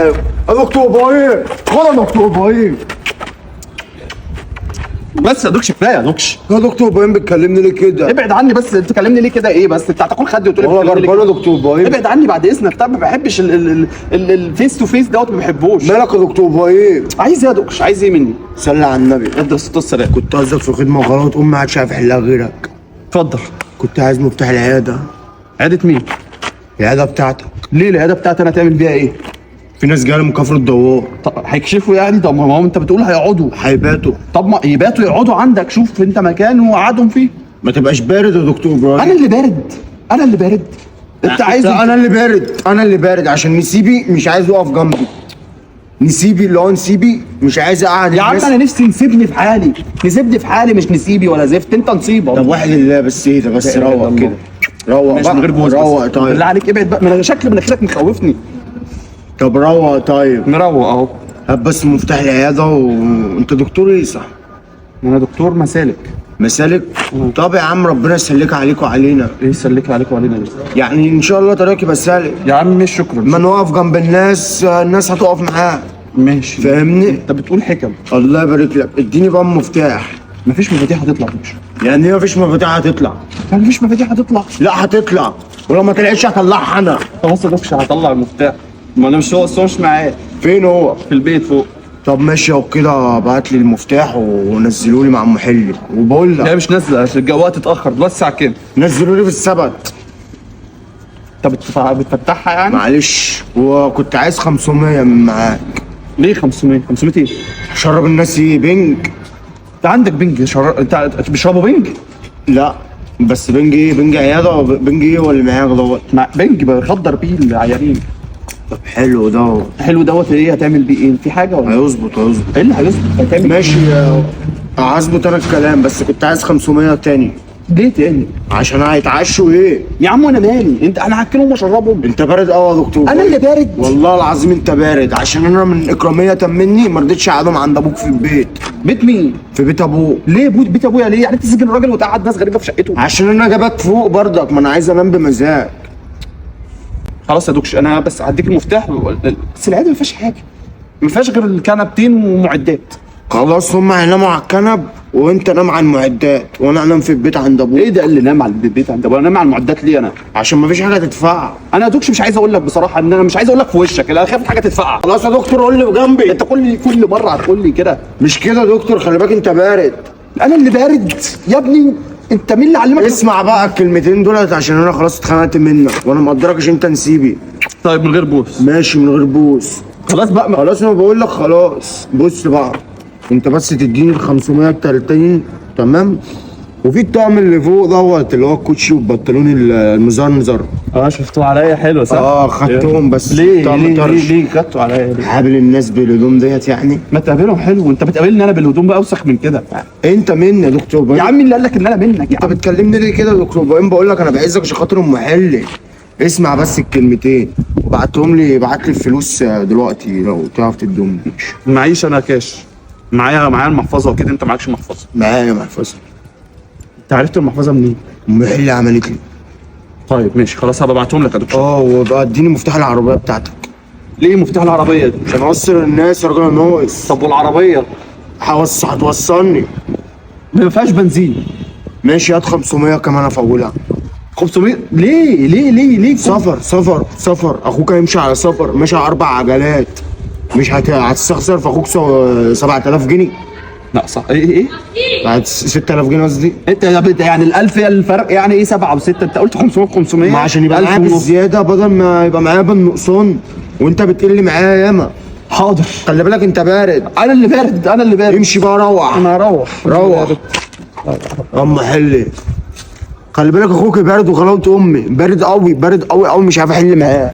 يا دكتور ابراهيم، خد يا دكتور ابراهيم. بس يا دوكش كفايه يا دوكش. يا دكتور ابراهيم بتكلمني ليه كده؟ ابعد عني بس، انت تكلمني ليه كده؟ ايه بس انت هتاكل خدي وتقول لي والله بتكلمني غلبان ليه يا دكتور ابراهيم. كده؟ ابعد عني بعد اذنك. طب ما بحبش الفيس تو فيس دوت، ما بحبوش. مالك يا دكتور ابراهيم؟ عايز ايه يا دوكش؟ عايز ايه مني؟ صلي على النبي. ادي الصوت السلام. كنت قصدك في خدمه غلط، امي ما عادش عارف يحلها غيرك. اتفضل. كنت عايز مفتاح العياده. عيادة مين؟ العياده بتاعتك. ليه العياده بتاعتي انا تعمل بيها ايه؟ في ناس جايه من كفر الدوار. طب هيكشفوا يعني؟ طب ما هو انت بتقول هيقعدوا. هيباتوا. طب ما يباتوا يقعدوا عندك، شوف انت مكان وقعدهم فيه. ما تبقاش بارد يا دكتور ابراهيم. انا اللي بارد، انا اللي بارد. انت عايز انا اللي بارد، انا اللي بارد عشان نسيبي مش عايز يقف جنبي. نسيبي اللي هو نسيبي مش عايز اقعد يا عم الناس. انا نفسي نسيبني في حالي، نسيبني في حالي، مش نسيبي ولا زفت. انت نصيبه. طب واحد لله بس، ايه ده بس؟ لا إله إلا روق الله. كده، روق مش بقى. من غير بوز. روق بس طيب. بالله عليك ابعد بقى، من شكل مناخيرك مخوفني. طب روق طيب. مروق اهو. هات بس مفتاح العياده وانت دكتور ايه صح؟ انا دكتور مسالك. مسالك. طب يا عم ربنا يسلك عليك وعلينا. ايه يسلك عليك وعلينا ليه؟ يعني ان شاء الله طريقك يبقى سالك. يا عم مش شكرا. ما نقف جنب الناس، الناس هتقف معاه. ماشي. فاهمني؟ انت بتقول حكم. الله يبارك لك. اديني بقى المفتاح. مفيش مفاتيح هتطلع مش. يعني ايه مفيش مفاتيح هتطلع؟ يعني مفيش مفاتيح هتطلع. لا هتطلع، ولو ما طلعتش هطلعها انا. خلاص يا دكتور هطلع المفتاح. ما انا مش هو أصلاً مش معاه فين هو؟ في البيت فوق. طب ماشي اهو كده، بعت لي المفتاح ونزلوا لي مع ام حلي. وبقول هي لك مش نازله عشان الوقت اتاخر دلوقتي الساعه كام؟ نزلوا لي في السبت. انت بتفتحها يعني؟ معلش، وكنت عايز 500 من معاك. ليه 500؟ 500 ايه؟ شرب الناس ايه؟ بنج. انت عندك بنج انت بتشربوا بنج؟ لا بس بنج ايه؟ بنج عياده؟ بنج ايه ولا معاك دوت؟ مع بنج بخدر بيه العيانين. طب حلو دوت. حلو دوت. ايه هتعمل بيه ايه؟ في حاجه ولا هيظبط هيظبط. ايه اللي هيظبط؟ هتعمل ماشي. هظبط انا الكلام، بس كنت عايز 500 تاني. ليه تاني؟ عشان هيتعشوا ايه؟ يا عم وانا مالي؟ انت انا هاكلهم واشربهم. انت بارد قوي يا دكتور. انا اللي بارد. والله العظيم انت بارد، عشان انا من اكراميه مني ما رضيتش اقعدهم عند ابوك في البيت. بيت مين؟ في بيت ابوك. ليه بيت ابويا ليه؟ يعني انت تسجن الراجل وتقعد ناس غريبه في شقته؟ عشان انا جابك فوق برضك، ما انا عايز انام بمزاج. خلاص يا دوكش انا بس هديك المفتاح بس العياده ما فيهاش حاجه، ما فيهاش غير الكنبتين ومعدات. خلاص هم هيناموا على الكنب وانت نام على المعدات، وانا انام في البيت عند ابوك. ايه ده اللي نام على البيت عند ابويا؟ انام على المعدات ليه انا؟ عشان ما فيش حاجه تدفع. انا يا دوكش مش عايز اقول لك بصراحه، ان انا مش عايز اقول لك في وشك، انا خايف حاجه تدفعها. خلاص يا دكتور قول لي بجنبي. انت كل مره هتقول لي كده. مش كده يا دكتور، خلي بالك انت بارد. انا اللي بارد يا ابني. انت مين اللي علمك؟ اسمع بقى الكلمتين دولت، عشان انا خلاص اتخنقت منك وانا مقدرك عشان انت نسيبي. طيب من غير بوس. ماشي من غير بوس. خلاص بقى خلاص انا بقول لك خلاص. بص بقى، انت بس تديني ال 500 التالتين تمام، وفي الطقم اللي فوق دوت اللي هو الكوتشي والبنطلون المزنزر. شفتوا عليا حلو صح؟ خدتهم بس. ليه طقم طرش. ليه خدتوا عليا ليه؟ قابل الناس بالهدوم ديت يعني. ما تقابلهم حلو، انت بتقابلني انا بالهدوم بقى اوسخ من كده. انت مني يا دكتور ابراهيم. يا عم اللي قال لك ان انا منك يا انت عم؟ بتكلمني ليه كده يا دكتور ابراهيم؟ بقول لك انا بعزك عشان خاطر ام حلي. اسمع بس الكلمتين وبعتهم لي. ابعت لي الفلوس دلوقتي لو تعرف تدوم. معيش انا كاش، معايا المحفظه وكده. انت معكش محفظه؟ معايا محفظه. انت عرفت المحفظه منين؟ ام حلي عملت لي. طيب ماشي خلاص هبقى ابعتهم لك يا دكتور. وبقى اديني مفتاح العربيه بتاعتك. ليه مفتاح العربيه دي؟ عشان اوصل الناس يا راجل ناقص. طب والعربيه؟ هتوصلني. ما فيهاش بنزين. ماشي هات 500 كمان افولها. 500 ليه؟ سفر اخوك هيمشي على سفر، ماشي على 4 عجلات. مش هتستخسر في اخوك 7000 جنيه؟ لا صح. ايه 6000 جنيه قصدي. انت يعني ال1000 هي الفرق يعني ايه 7 و6؟ انت قلت 500 ما عشان يبقى معايا بالزياده بدل ما يبقى معايا بالنقصان، وانت بتقل معايا ياما. حاضر. خلي بالك انت بارد. انا اللي بارد. امشي بقى روح. انا هروح. ام حلي خلي بالك اخوك بارد وغلاوة امي. بارد قوي مش عارف احل معاه.